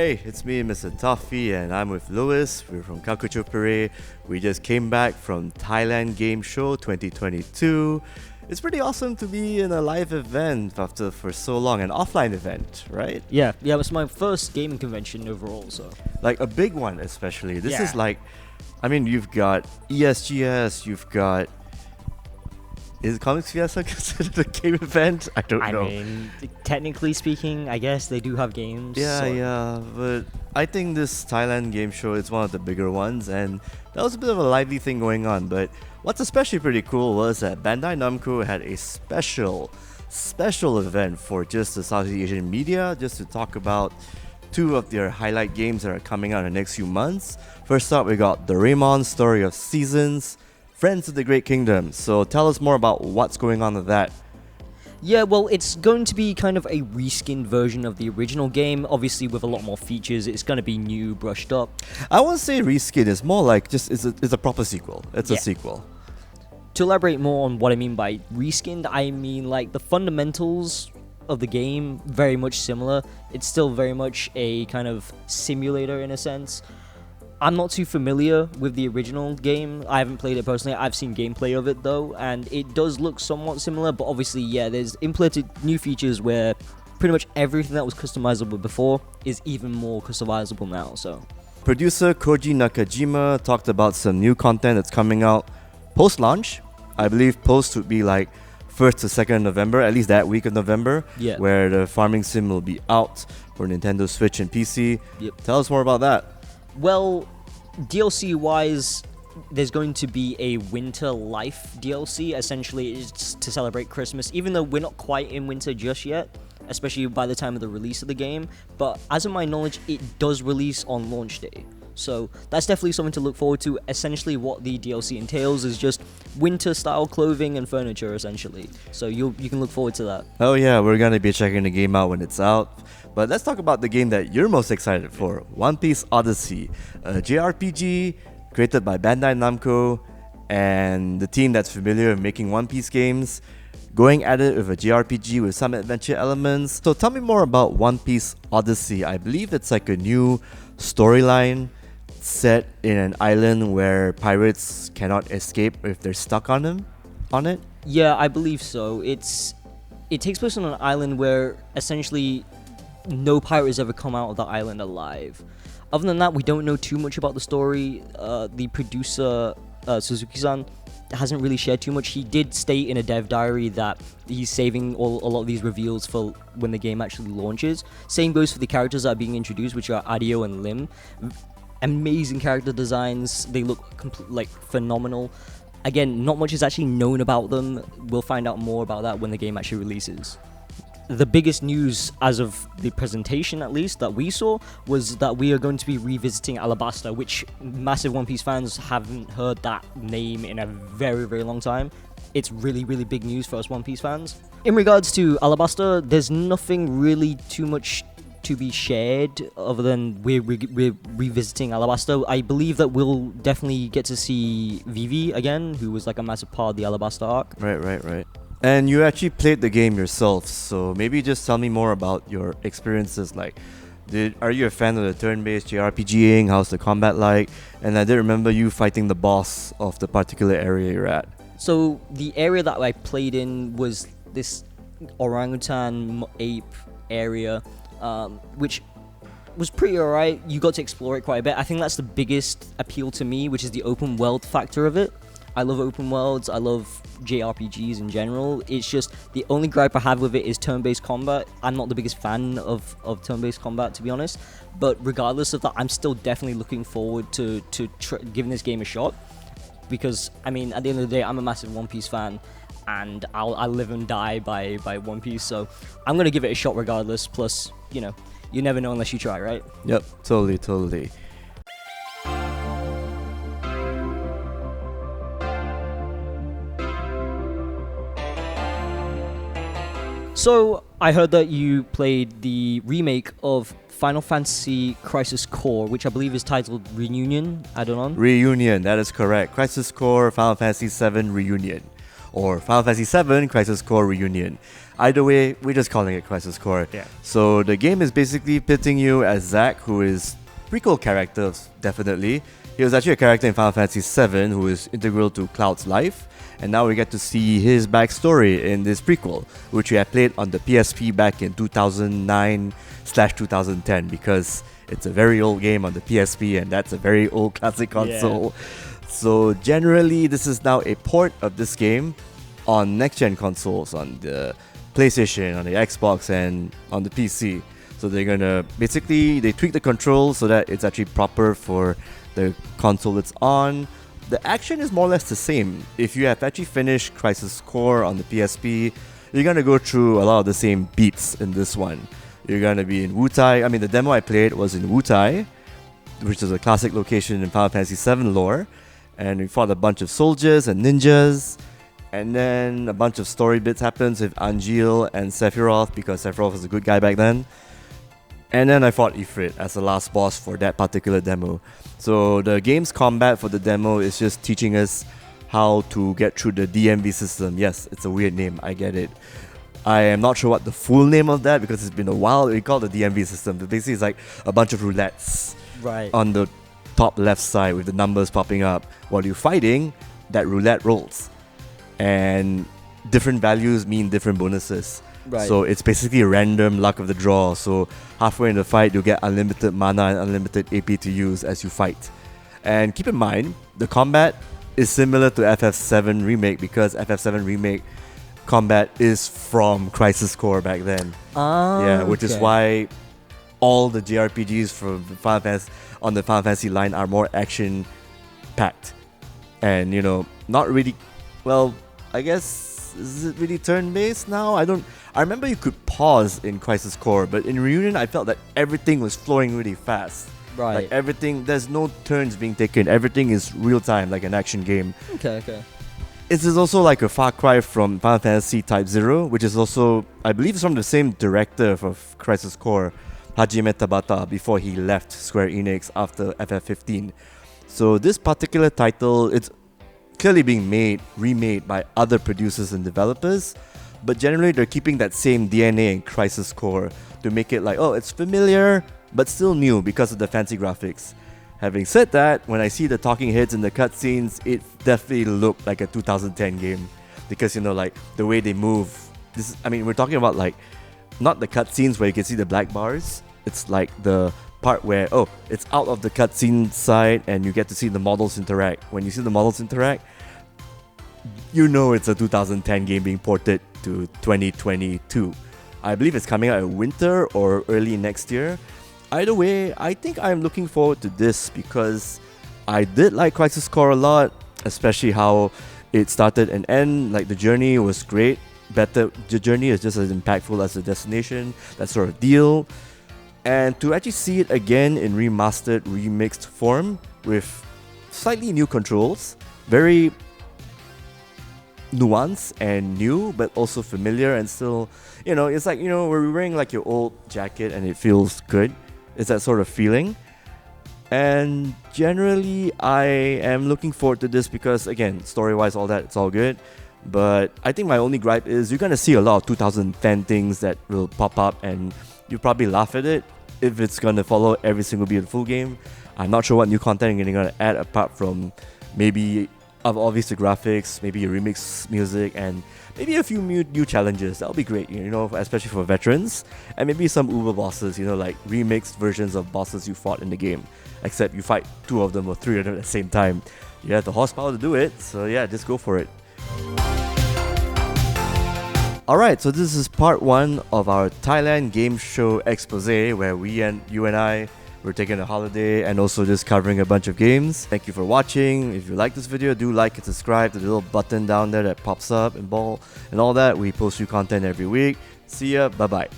Hey, it's me, Mr. Toffee, and I'm with Lewis. We're from Kakuchopurei. We just came back from Thailand Game Show 2022. It's pretty awesome to be in a live event for so long, an offline event, right? Yeah, it was my first gaming convention overall, so. Like a big one, especially. This Yeah. is like, you've got ESGS, you've got. Is Comics Fiesta considered a game event? I don't know. I mean, technically speaking, I guess they do have games. Yeah, but I think this Thailand game show is one of the bigger ones, and that was a bit of a lively thing going on. But what's especially pretty cool was that Bandai Namco had a special event for just the Southeast Asian media, just to talk about two of their highlight games that are coming out in the next few months. First up, we got Doraemon Story of Seasons, Friends of the Great Kingdom. So tell us more about what's going on with that. Yeah, well, it's going to be kind of a reskinned version of the original game, obviously with a lot more features. It's going to be new, brushed up. I won't say reskin, it's more like just it's a proper sequel. It's a sequel. To elaborate more on what I mean by reskinned, I mean like the fundamentals of the game, very much similar. It's still very much a kind of simulator in a sense. I'm not too familiar with the original game. I haven't played it personally. I've seen gameplay of it though, and it does look somewhat similar, but obviously, yeah, there's implemented new features where pretty much everything that was customizable before is even more customizable now, so. Producer Koji Nakajima talked about some new content that's coming out post-launch. I believe post would be like 1st to 2nd November, at least that week of November, where the farming sim will be out for Nintendo Switch and PC. Yep. Tell us more about that. Well, DLC-wise, there's going to be a Winter Life DLC. Essentially, it's to celebrate Christmas, even though we're not quite in winter just yet, especially by the time of the release of the game. But as of my knowledge, it does release on launch day. So that's definitely something to look forward to. Essentially, what the DLC entails is just winter-style clothing and furniture, essentially. So you can look forward to that. Oh yeah, we're gonna be checking the game out when it's out. But let's talk about the game that you're most excited for, One Piece Odyssey, a JRPG created by Bandai Namco and the team that's familiar with making One Piece games, going at it with a JRPG with some adventure elements. So tell me more about One Piece Odyssey. I believe it's like a new storyline set in an island where pirates cannot escape if they're stuck on it. Yeah, I believe so. It takes place on an island where essentially no pirate has ever come out of the island alive. Other than that, we don't know too much about the story. The producer, Suzuki-san, hasn't really shared too much. He did state in a dev diary that he's saving a lot of these reveals for when the game actually launches. Same goes for the characters that are being introduced, which are Adio and Lim. Amazing character designs. They look phenomenal. Again, not much is actually known about them. We'll find out more about that when the game actually releases. The biggest news, as of the presentation at least, that we saw, was that we are going to be revisiting Alabasta, which massive One Piece fans haven't heard that name in a very, very long time. It's really, really big news for us One Piece fans. In regards to Alabasta, there's nothing really too much to be shared other than we're revisiting Alabasta. I believe that we'll definitely get to see Vivi again, who was like a massive part of the Alabasta arc. Right. And you actually played the game yourself, so maybe just tell me more about your experiences. Like, are you a fan of the turn-based JRPGing? How's the combat like? And I did remember you fighting the boss of the particular area you're at. So the area that I played in was this orangutan ape area, which was pretty alright. You got to explore it quite a bit. I think that's the biggest appeal to me, which is the open world factor of it. I love open worlds, I love JRPGs in general. It's just the only gripe I have with it is turn-based combat. I'm not the biggest fan of turn-based combat, to be honest. But regardless of that, I'm still definitely looking forward to giving this game a shot. Because, I mean, at the end of the day, I'm a massive One Piece fan. And I'll live and die by One Piece. So I'm going to give it a shot regardless. Plus, you never know unless you try, right? Yep, totally. So, I heard that you played the remake of Final Fantasy Crisis Core, which I believe is titled Reunion, add-on. Reunion, that is correct. Crisis Core, Final Fantasy VII Reunion. or Final Fantasy VII Crisis Core Reunion. Either way, we're just calling it Crisis Core. Yeah. So the game is basically pitting you as Zack, who is prequel character, definitely. He was actually a character in Final Fantasy VII who is integral to Cloud's life, and now we get to see his backstory in this prequel, which we had played on the PSP back in 2009/2010, because it's a very old game on the PSP, and that's a very old classic console. So generally, this is now a port of this game on next-gen consoles, on the PlayStation, on the Xbox, and on the PC. So they're gonna basically they tweak the controls so that it's actually proper for the console it's on. The action is more or less the same. If you have actually finished Crisis Core on the PSP, you're gonna go through a lot of the same beats in this one. You're gonna be in Wutai. I mean, the demo I played was in Wutai, which is a classic location in Final Fantasy VII lore, and we fought a bunch of soldiers and ninjas. And then a bunch of story bits happens with Angeal and Sephiroth, because Sephiroth was a good guy back then. And then I fought Ifrit as the last boss for that particular demo. So the game's combat for the demo is just teaching us how to get through the DMV system. Yes, it's a weird name, I get it. I am not sure what the full name of that, because it's been a while. We call it the DMV system. But basically, it's like a bunch of roulettes on the top left side with the numbers popping up. While you're fighting, that roulette rolls. And different values mean different bonuses. So it's basically a random luck of the draw. So halfway in the fight, you'll get unlimited mana and unlimited AP to use as you fight. And keep in mind, the combat is similar to FF7 Remake, because FF7 Remake combat is from Crisis Core back then. Which is why all the JRPGs from Final Fantasy on the Final Fantasy line are more action packed. And not really, well, I guess, is it really turn-based now? I remember you could pause in Crisis Core, but in Reunion I felt that everything was flowing really fast. Like everything, there's no turns being taken. Everything is real time, like an action game. Okay. This is also like a far cry from Final Fantasy Type 0, which is also, I believe, it's from the same director of Crisis Core, Hajime Tabata, before he left Square Enix after FF15. So this particular title, it's clearly being remade by other producers and developers, but generally they're keeping that same DNA in Crisis Core to make it like, oh, it's familiar but still new because of the fancy graphics. Having said that, when I see the talking heads in the cutscenes, it definitely looked like a 2010 game, because like the way they move. We're talking about like not the cutscenes where you can see the black bars. It's like the part where, it's out of the cutscene side and you get to see the models interact. When you see the models interact, it's a 2010 game being ported to 2022. I believe it's coming out in winter or early next year. Either way, I think I'm looking forward to this, because I did like Crisis Core a lot, especially how it started and ended. Like, the journey was great. The journey is just as impactful as the destination, that sort of deal. And to actually see it again in remastered, remixed form with slightly new controls, very nuanced and new, but also familiar and still, it's like, we're wearing like your old jacket and it feels good. It's that sort of feeling. And generally, I am looking forward to this because, again, story-wise, all that, it's all good. But I think my only gripe is you're going to see a lot of 2010 things that will pop up, and you probably laugh at it if it's going to follow every single beat of the full game. I'm not sure what new content you're going to add apart from maybe obviously graphics, maybe a remix music, and maybe a few new challenges. That'll be great, especially for veterans. And maybe some Uber bosses, like remixed versions of bosses you fought in the game. Except you fight 2 of them or 3 of them at the same time. You have the horsepower to do it, so yeah, just go for it. Alright, so this is part 1 of our Thailand game show expose, where you and I were taking a holiday and also just covering a bunch of games. Thank you for watching. If you like this video, do like and subscribe to the little button down there that pops up and all that. We post new content every week. See ya, bye bye.